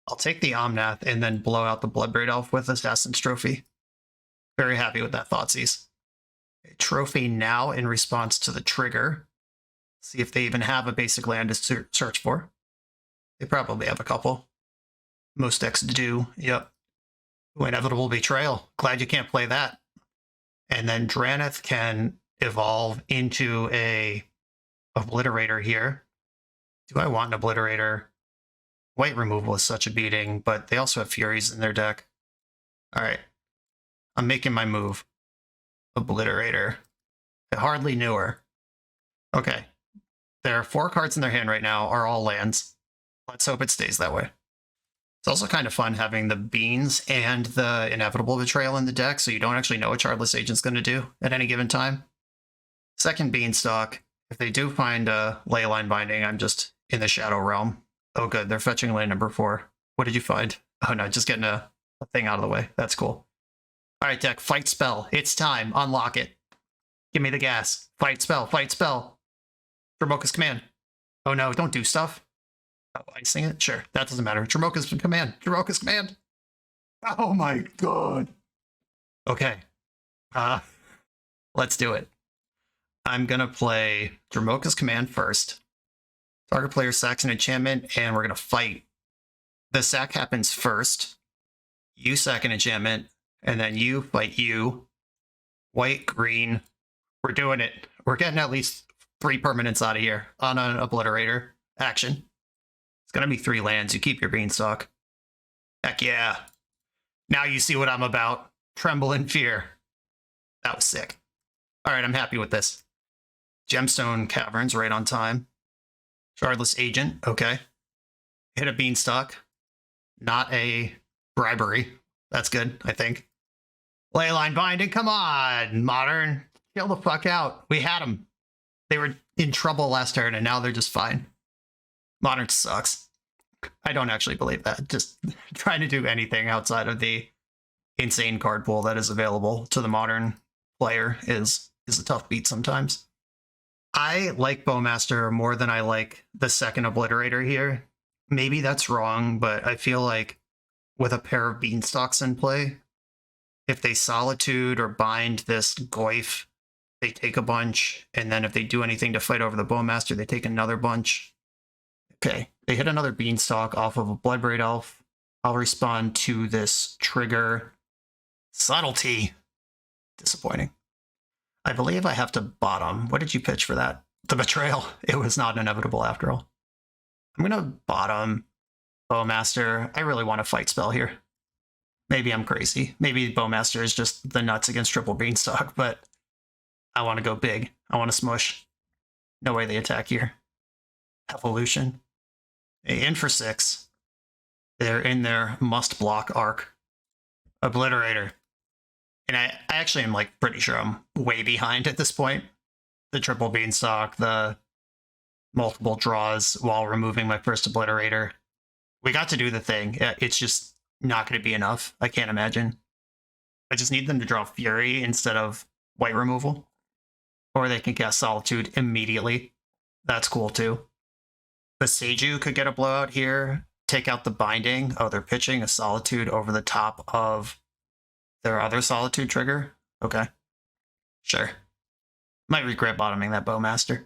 Speaker 1: I'll take the Omnath and then blow out the Bloodbraid Elf with Assassin's Trophy. Very happy with that Thoughtseize. A trophy now in response to the trigger. See if they even have a basic land to search for. They probably have a couple. Most decks do, yep. Ooh, Inevitable Betrayal. Glad you can't play that. And then Drannith can evolve into a Obliterator here. Do I want an Obliterator? White removal is such a beating, but they also have Furies in their deck. Alright. I'm making my move. Obliterator. I hardly knew her. Okay. Their 4 cards in their hand right now are all lands. Let's hope it stays that way. It's also kind of fun having the Beans and the Inevitable Betrayal in the deck, so you don't actually know what Shardless Agent's going to do at any given time. Second Beanstalk. If they do find a Leyline Binding, I'm just in the Shadow Realm. Oh good, they're fetching land number 4. What did you find? Oh no, just getting a thing out of the way. That's cool. Alright, deck, fight spell. It's time. Unlock it. Give me the gas. Fight spell, fight spell. Dromoka's command. Oh no, don't do stuff. Oh, icing it? Sure, that doesn't matter. Dromoka's command. Dromoka's command. Oh my god. Okay. Let's do it. I'm gonna play Dromoka's command first. Target player sacks an enchantment, and we're gonna fight. The sack happens first. You sack an enchantment, and then you fight you. White, green. We're doing it. We're getting at least 3 permanents out of here on an Obliterator action. It's gonna be 3 lands. You keep your Beanstalk. Heck yeah. Now you see what I'm about. Tremble in fear. That was sick. Alright, I'm happy with this. Gemstone Caverns right on time. Shardless Agent, okay. Hit a Beanstalk. Not a bribery. That's good, I think. Leyline Binding, come on, Modern. Chill the fuck out. We had them. They were in trouble last turn, and now they're just fine. Modern sucks. I don't actually believe that. Just trying to do anything outside of the insane card pool that is available to the Modern player is a tough beat sometimes. I like Bowmaster more than I like the second Obliterator here. Maybe that's wrong, but I feel like with a pair of Beanstalks in play, if they Solitude or bind this Goyf, they take a bunch, and then if they do anything to fight over the Bowmaster, they take another bunch. Okay, they hit another Beanstalk off of a Bloodbraid Elf. I'll respond to this trigger. Subtlety. Disappointing. I believe I have to bottom. What did you pitch for that? The Betrayal. It was not inevitable after all. I'm going to bottom Bowmaster. I really want a fight spell here. Maybe I'm crazy. Maybe Bowmaster is just the nuts against triple Beanstalk, but I want to go big. I want to smush. No way they attack here. Evolution. In for 6. They're in their must block arc. Obliterator. And I actually am like pretty sure I'm way behind at this point. The triple beanstalk, the multiple draws while removing my first Obliterator. We got to do the thing. It's just not going to be enough. I can't imagine. I just need them to draw Fury instead of white removal. Or they can cast Solitude immediately. That's cool too. The Seiju could get a blowout here. Take out the Binding. Oh, they're pitching a Solitude over the top of their other Solitude trigger. Okay. Sure. Might regret bottoming that Bowmaster.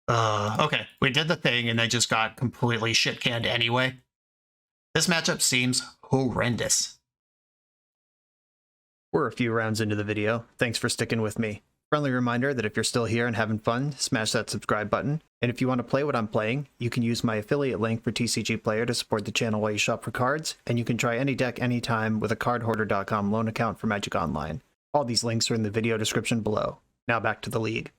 Speaker 1: Okay. We did the thing and they just got completely shit-canned anyway. This matchup seems horrendous. We're a few rounds into the video. Thanks for sticking with me. Friendly reminder that if you're still here and having fun, smash that subscribe button. And if you want to play what I'm playing, you can use my affiliate link for TCG Player to support the channel while you shop for cards, and you can try any deck anytime with a cardhoarder.com loan account for Magic Online. All these links are in the video description below. Now back to the league.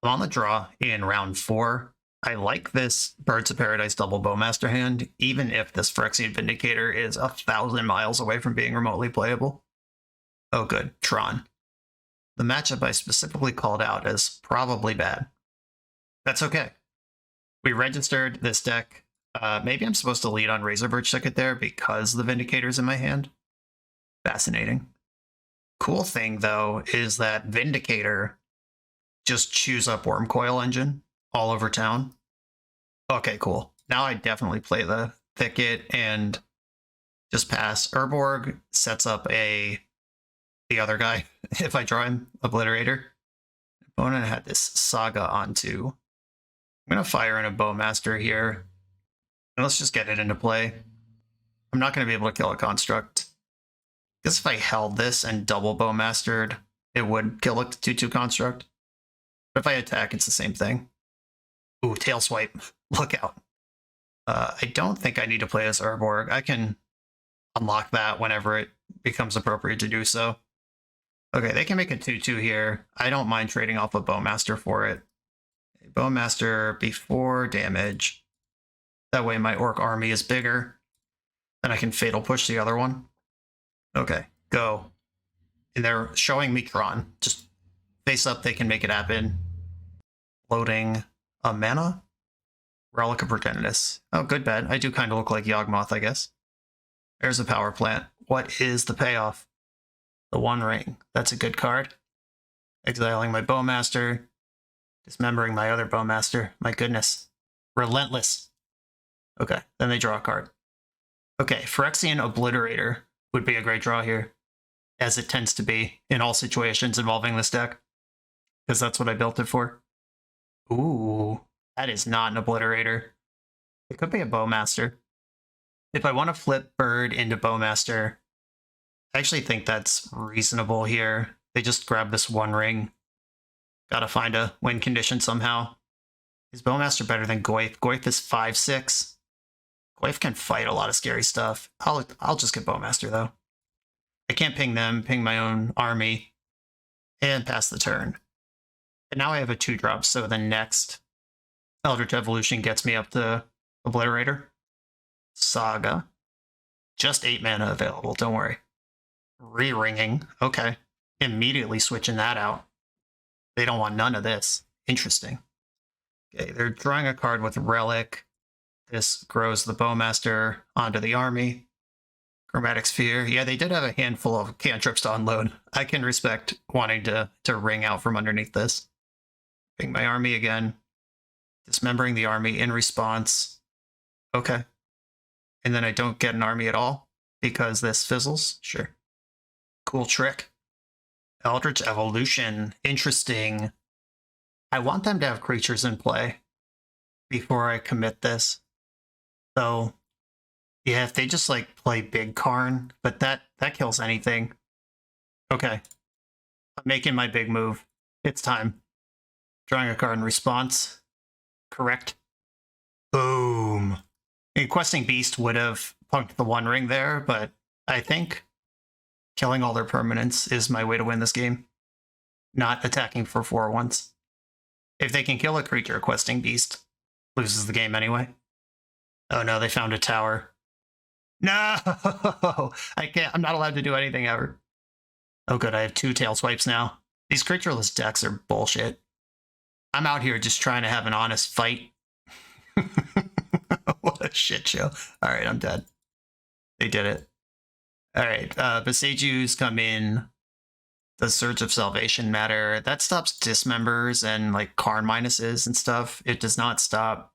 Speaker 1: I'm on the draw in round 4. I like this Birds of Paradise double Bowmaster hand, even if this Phyrexian Vindicator is 1,000 miles away from being remotely playable. Oh good, Tron. The matchup I specifically called out as probably bad. That's okay. We registered this deck. Maybe I'm supposed to lead on Razorbird's Ticket there because the Vindicator's in my hand. Fascinating. Cool thing, though, is that Vindicator just chews up Wormcoil Engine all over town. Okay, cool. Now I definitely play the Thicket and just pass. Urborg sets up the other guy, if I draw him, Obliterator. Opponent had this Saga onto. I'm going to fire in a Bowmaster here. And let's just get it into play. I'm not going to be able to kill a Construct. I guess if I held this and double Bowmastered, it would kill a 2/2 Construct. But if I attack, it's the same thing. Ooh, Tail Swipe. Look out. I don't think I need to play as Urborg. I can unlock that whenever it becomes appropriate to do so. Okay, they can make a 2/2 here. I don't mind trading off a Bowmaster for it. A Bowmaster before damage. That way my Orc army is bigger. And I can Fatal Push the other one. Okay, go. And they're showing me Tron. Just face up, they can make it happen. Loading a mana? Relic of Progenitus. Oh, good bet. I do kind of look like Yawgmoth, I guess. There's a power plant. What is the payoff? The One Ring. That's a good card. Exiling my Bowmaster. Dismembering my other Bowmaster. My goodness. Relentless. Okay, then they draw a card. Okay, Phyrexian Obliterator would be a great draw here, as it tends to be in all situations involving this deck, because that's what I built it for. Ooh, that is not an Obliterator. It could be a Bowmaster. If I want to flip Bird into Bowmaster, I actually think that's reasonable here. They just grab this One Ring. Gotta find a win condition somehow. Is Bowmaster better than Goyf? Goyf is 5/6. Goyf can fight a lot of scary stuff. I'll just get Bowmaster, though. I can't ping them, ping my own army, and pass the turn. And now I have a 2-drop, so the next Eldritch Evolution gets me up to Obliterator. Saga. Just 8 mana available, don't worry. Re-ringing. Okay. Immediately switching that out. They don't want none of this. Interesting. Okay, they're drawing a card with Relic. This grows the Bowmaster onto the army. Chromatic Sphere. Yeah, they did have a handful of cantrips to unload. I can respect wanting to ring out from underneath this. Ping my army again. Dismembering the army in response. Okay. And then I don't get an army at all because this fizzles. Sure. Cool trick. Eldritch Evolution. Interesting. I want them to have creatures in play before I commit this. So, yeah, if they just like play Big Karn, but that kills anything. Okay. I'm making my big move. It's time. Drawing a card in response. Correct. Boom. A Questing Beast would have punked the One Ring there, but I think killing all their permanents is my way to win this game. Not attacking for 4 once. If they can kill a creature, Questing Beast loses the game anyway. Oh no, they found a tower. No! I can't. I'm not allowed to do anything ever. Oh good, I have 2 tail swipes now. These creatureless decks are bullshit. I'm out here just trying to have an honest fight. What a shit show. Alright, I'm dead. They did it. Alright, Besejus come in. Does Surge of Salvation matter? That stops dismembers and like Karn minuses and stuff. It does not stop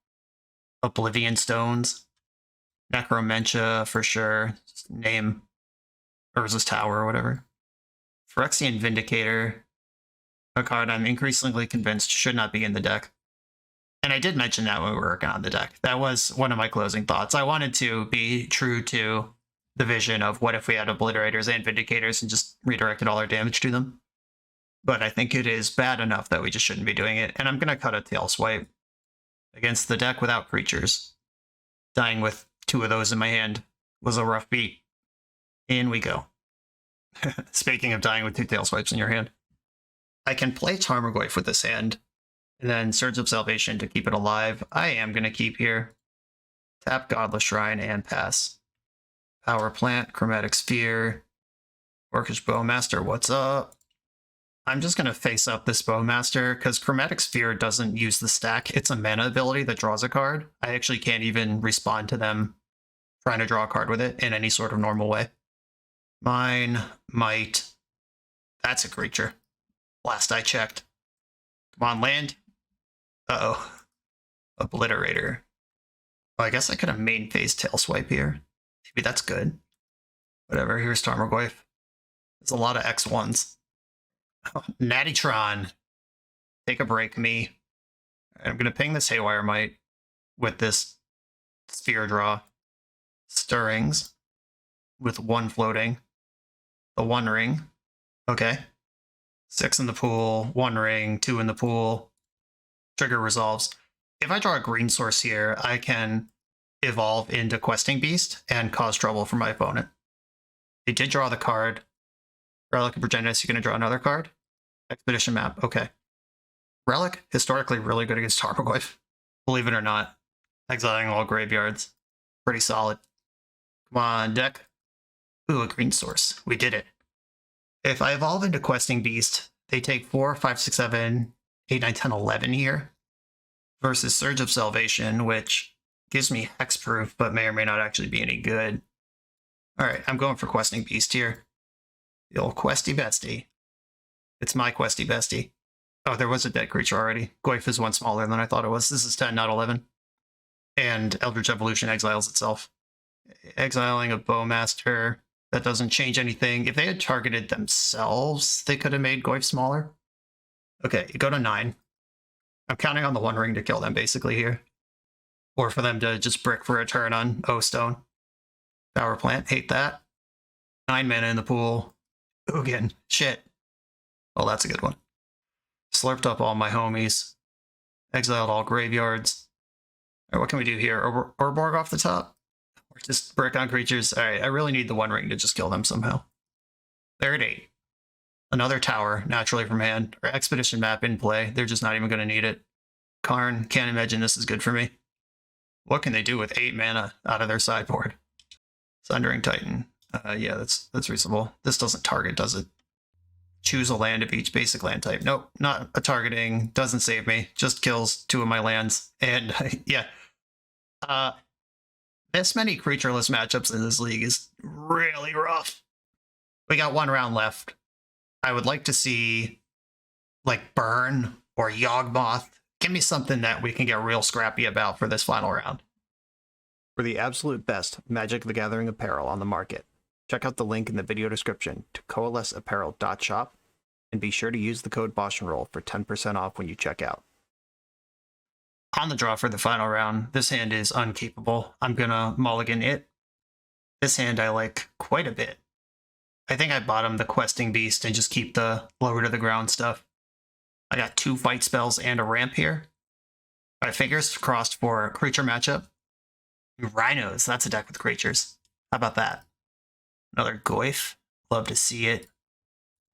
Speaker 1: Oblivion Stones. Necromentia for sure. Name Urza's Tower or whatever. Phyrexian Vindicator. A card I'm increasingly convinced should not be in the deck. And I did mention that when we were working on the deck. That was one of my closing thoughts. I wanted to be true to the vision of what if we had Obliterators and Vindicators and just redirected all our damage to them. But I think it is bad enough that we just shouldn't be doing it. And I'm going to cut a tail swipe against the deck without creatures. Dying with 2 of those in my hand was a rough beat. In we go. Speaking of dying with 2 tail swipes in your hand. I can play Tarmogoyf with this hand, and then Surge of Salvation to keep it alive. I am going to keep here. Tap Godless Shrine and pass. Power Plant, Chromatic Sphere, Orcish Bowmaster, what's up? I'm just going to face up this Bowmaster, because Chromatic Sphere doesn't use the stack. It's a mana ability that draws a card. I actually can't even respond to them trying to draw a card with it in any sort of normal way. Mine, Might. That's a creature. Last I checked. Come on, land. Uh-oh. Obliterator. Well, I guess I could have main phase tail swipe here. Maybe that's good. Whatever, here's Tarmogoyf. There's a lot of X1s. Oh, Nattytron. Take a break, me. I'm going to ping this Haywire Might with this sphere draw. Stirrings. With 1 floating. The 1 ring. Okay. 6 in the pool, 1 ring, 2 in the pool. Trigger resolves. If I draw a green source here, I can evolve into Questing Beast and cause trouble for my opponent. They did draw the card. Relic of Progenitus, you're going to draw another card. Expedition Map, okay. Relic, historically really good against Tarmogoyf. Believe it or not. Exiling all graveyards. Pretty solid. Come on, deck. Ooh, a green source. We did it. If I evolve into Questing Beast, they take 4, 5, 6, 7, 8, 9, 10, 11 here. Versus Surge of Salvation, which gives me hexproof, but may or may not actually be any good. Alright, I'm going for Questing Beast here. The old Questy Bestie. It's my Questy Bestie. Oh, there was a dead creature already. Goyf is 1 smaller than I thought it was. This is 10, not 11. And Eldritch Evolution exiles itself. Exiling a Bowmaster. That doesn't change anything. If they had targeted themselves, they could have made Goyf smaller. Okay, you go to 9. I'm counting on the 1 ring to kill them, basically, here. Or for them to just brick for a turn on O-Stone. Power Plant, hate that. 9 mana in the pool. Ugin, shit. Oh, that's a good one. Slurped up all my homies. Exiled all graveyards. Alright, what can we do here? Urborg off the top? Or just brick on creatures? Alright, I really need the 1 ring to just kill them somehow. They're at 8. Another tower, naturally from hand. Or Expedition Map in play. They're just not even going to need it. Karn, can't imagine this is good for me. What can they do with 8 mana out of their sideboard? Sundering Titan. Yeah, that's reasonable. This doesn't target, does it? Choose a land of each basic land type. Nope, not a targeting. Doesn't save me. Just kills 2 of my lands. And, yeah. This many creatureless matchups in this league is really rough. We got 1 round left. I would like to see, like, Burn or Yawgmoth. Give me something that we can get real scrappy about for this final round. For the absolute best Magic the Gathering apparel on the market, check out the link in the video description to coalesceapparel.shop, and be sure to use the code BoshNRoll for 10% off when you check out. On the draw for the final round, this hand is unkeepable. I'm gonna mulligan it. This hand I like quite a bit. I think I bottom the Questing Beast and just keep the lower to the ground stuff. I got 2 fight spells and a ramp here. My fingers crossed for a creature matchup. Rhinos, that's a deck with creatures. How about that? Another Goyf, love to see it.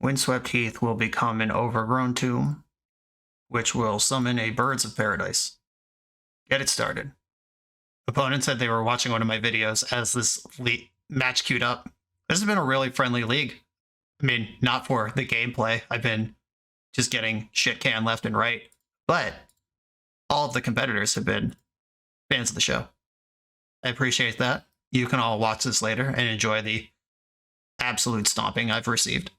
Speaker 1: Windswept Heath will become an overgrown tomb, which will summon a Birds of Paradise. Get it started. Opponent said they were watching one of my videos as this match queued up. This has been a really friendly league. I mean, not for the gameplay. I've been just getting shit canned left and right. But all of the competitors have been fans of the show. I appreciate that. You can all watch this later and enjoy the absolute stomping I've received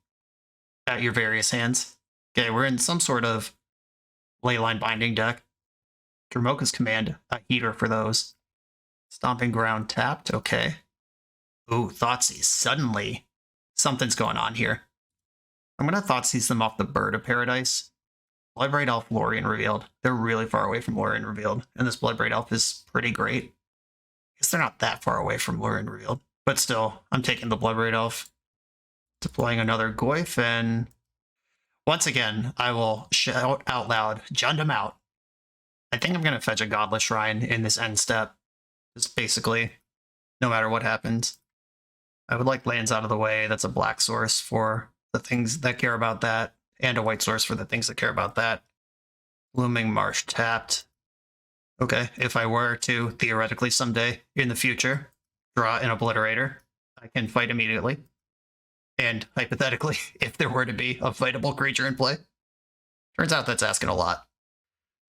Speaker 1: at your various hands. Okay, we're in some sort of Leyline Binding deck. Dromoka's Command, a heater for those. Stomping Ground tapped, okay. Ooh, Thoughtseize. Suddenly, something's going on here. I'm going to Thoughtseize them off the Bird of Paradise. Bloodbraid Elf, Lorien revealed. They're really far away from Lorien revealed, and this Bloodbraid Elf is pretty great. I guess they're not that far away from Lorien revealed, but still, I'm taking the Bloodbraid Elf. Deploying another Goyf, and once again, I will shout out loud, Jund out. I think I'm going to fetch a Godless Shrine in this end step. Just basically, no matter what happens. I would like lands out of the way. That's a black source for the things that care about that, and a white source for the things that care about that. Blooming Marsh tapped. Okay, if I were to, theoretically someday in the future, draw an Obliterator, I can fight immediately. And hypothetically, if there were to be a fightable creature in play. Turns out that's asking a lot.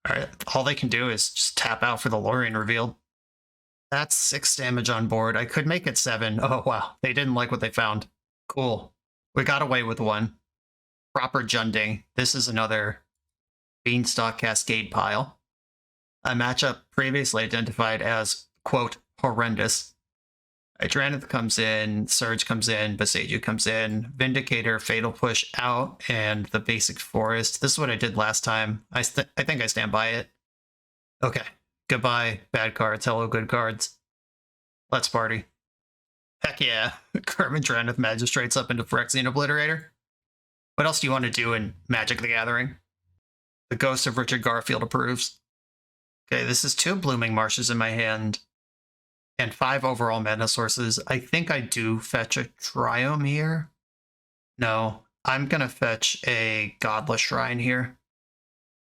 Speaker 1: Alright, all they can do is just tap out for the Lorien revealed. That's 6 damage on board. I could make it 7. Oh, wow. They didn't like what they found. Cool. We got away with one. Proper Junding. This is another Beanstalk Cascade pile. A matchup previously identified as, quote, horrendous. Adranith comes in, Surge comes in, Boseiju comes in, Vindicator, Fatal Push out, and the basic Forest. This is what I did last time. I think I stand by it. Okay. Goodbye, bad cards. Hello, good cards. Let's party. Heck yeah. Kermit Adranith Magistrates up into Phyrexian Obliterator. What else do you want to do in Magic the Gathering? The Ghost of Richard Garfield approves. Okay, this is 2 Blooming Marshes in my hand. And 5 overall mana sources. I think I do fetch a Triome here. No, I'm going to fetch a Godless Shrine here.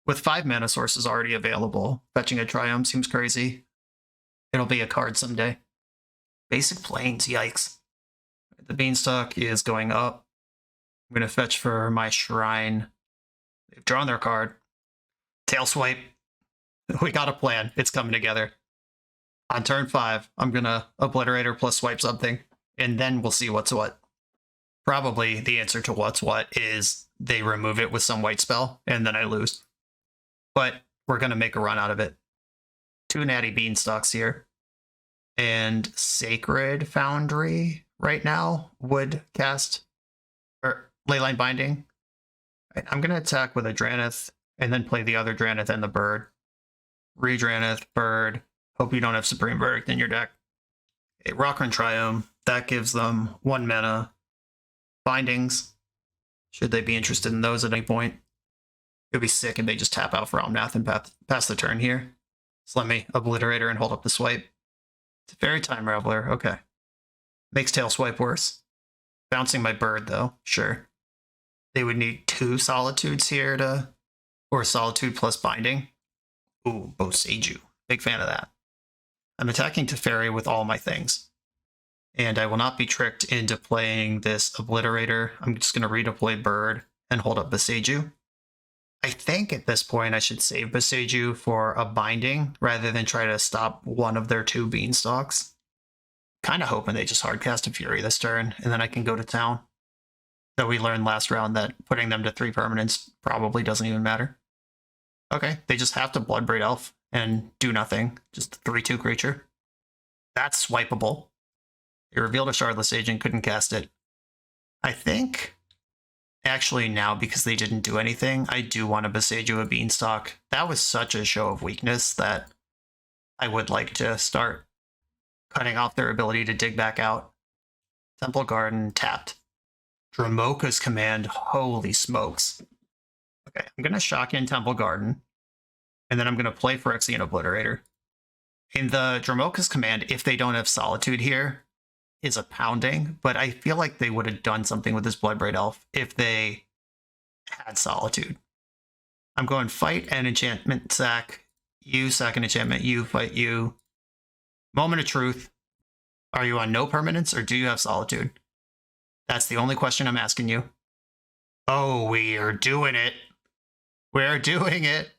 Speaker 1: With 5 mana sources already available, fetching a Triome seems crazy. It'll be a card someday. Basic Plains, yikes. The Beanstalk is going up. I'm going to fetch for my Shrine. They've drawn their card. Tail Swipe. We got a plan. It's coming together. On turn 5, I'm going to Obliterator plus swipe something, and then we'll see what's what. Probably the answer to what's what is they remove it with some white spell, and then I lose. But we're going to make a run out of it. 2 Natty Beanstalks here. And Sacred Foundry right now would cast or Leyline Binding. I'm going to attack with a Adranith, and then play the other Adranith and the Bird. Redranith, Bird. Hope you don't have Supreme Verdict in your deck. A Rockern Triome, that gives them 1 mana. Bindings, should they be interested in those at any point. It would be sick if they just tap out for Omnath and pass the turn here. So let me Obliterator and hold up the swipe. It's a Fairy Time Reveler, okay. Makes Tail Swipe worse. Bouncing my Bird though, sure. They would need 2 Solitudes here to, or Solitude plus Binding. Ooh, Boseiju, big fan of that. I'm attacking Teferi with all my things. And I will not be tricked into playing this Obliterator. I'm just going to redeploy Bird and hold up Boseiju. I think at this point I should save Boseiju for a Binding rather than try to stop one of their 2 Beanstalks. Kind of hoping they just hardcast a Fury this turn, and then I can go to town. Though we learned last round that putting them to 3 permanents probably doesn't even matter. Okay, they just have to Bloodbraid Elf and do nothing. Just a 3/2 creature. That's swipeable. It revealed a Shardless Agent, couldn't cast it. I think, actually now, because they didn't do anything, I do want to Boseiju a Beanstalk. That was such a show of weakness that I would like to start cutting off their ability to dig back out. Temple Garden, tapped. Dromoka's Command, holy smokes. Okay, I'm going to shock in Temple Garden. And then I'm going to play Phyrexian Obliterator. In the Dromoka's Command, if they don't have Solitude here, is a pounding. But I feel like they would have done something with this Bloodbraid Elf if they had Solitude. I'm going fight and enchantment sack. You sack an enchantment. You fight you. Moment of truth. Are you on no permanence or do you have Solitude? That's the only question I'm asking you. Oh, we are doing it. We're doing it.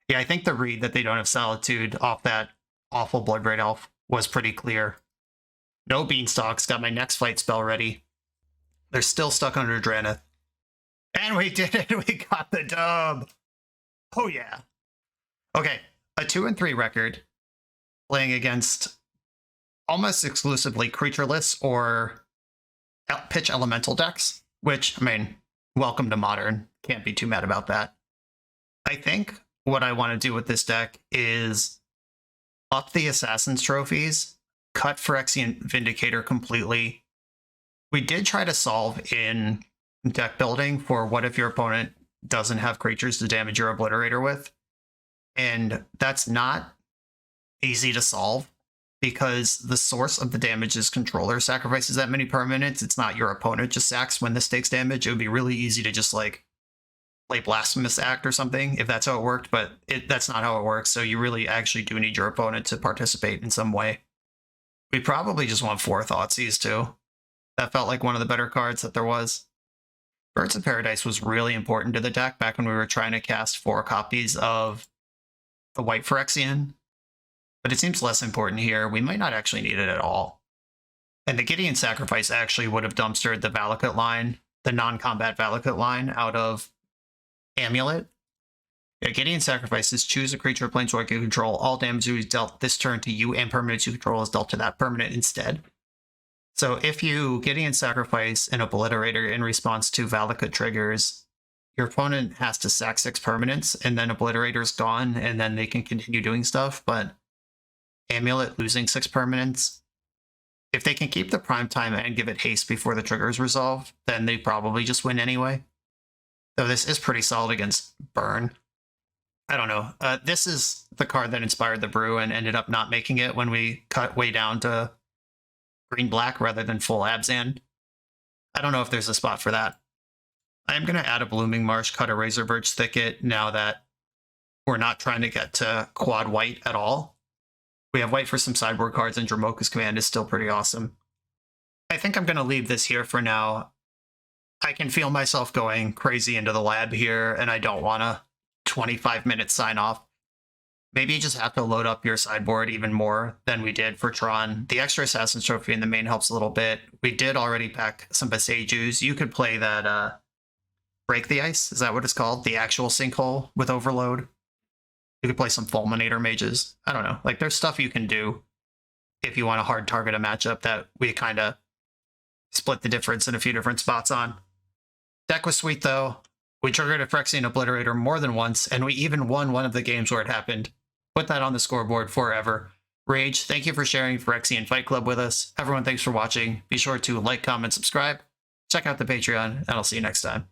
Speaker 1: Yeah, I think the read that they don't have Solitude off that awful Bloodbraid Elf was pretty clear. No Beanstalks, got my next fight spell ready. They're still stuck under Draneth. And we did it! We got the dub! Oh yeah. Okay, a 2-3 record, playing against almost exclusively creatureless or pitch elemental decks, which, I mean, welcome to Modern. Can't be too mad about that. I think what I want to do with this deck is up the Assassin's trophies, cut Phyrexian Vindicator completely. We did try to solve in deck building for what if your opponent doesn't have creatures to damage your Obliterator with. And that's not easy to solve because the source of the damage is controller sacrifices that many permanents. It's not your opponent just sacks when this takes damage. It would be really easy to just like play Blasphemous Act or something if that's how it worked, but that's not how it works. So you really actually do need your opponent to participate in some way. We probably just want 4 Thoughtseize too. That felt like one of the better cards that there was. Birds of Paradise was really important to the deck back when we were trying to cast 4 copies of the White Phyrexian, but it seems less important here. We might not actually need it at all. And the Gideon Sacrifice actually would have dumpstered the Valakut line, the non-combat Valakut line, out of Amulet. Yeah, Gideon Sacrifices, choose a creature or planeswalker you control. All damage is dealt this turn to you and permanents you control is dealt to that permanent instead. So if you Gideon Sacrifice an Obliterator in response to Valakut triggers, your opponent has to sack 6 permanents, and then Obliterator's gone, and then they can continue doing stuff, but Amulet losing 6 permanents, if they can keep the prime time and give it haste before the trigger is resolved, then they probably just win anyway. Though this is pretty solid against Burn. I don't know. This is the card that inspired the brew and ended up not making it when we cut way down to green-black rather than full Abzan. I don't know if there's a spot for that. I am going to add a Blooming Marsh, cut a Razor Birch Thicket now that we're not trying to get to quad white at all. We have white for some sideboard cards, and Dramoka's Command is still pretty awesome. I think I'm going to leave this here for now. I can feel myself going crazy into the lab here, and I don't want a 25-minute sign-off. Maybe you just have to load up your sideboard even more than we did for Tron. The extra Assassin's Trophy in the main helps a little bit. We did already pack some Besejus. You could play that Break the Ice, is that what it's called? The actual Sinkhole with Overload. You could play some Fulminator Mages. I don't know. Like, there's stuff you can do if you want to hard target a matchup that we kind of split the difference in a few different spots on. Deck was sweet, though. We triggered a Phyrexian Obliterator more than once, and we even won one of the games where it happened. Put that on the scoreboard forever. Rage, thank you for sharing Phyrexian Fight Club with us. Everyone, thanks for watching. Be sure to like, comment, subscribe. Check out the Patreon, and I'll see you next time.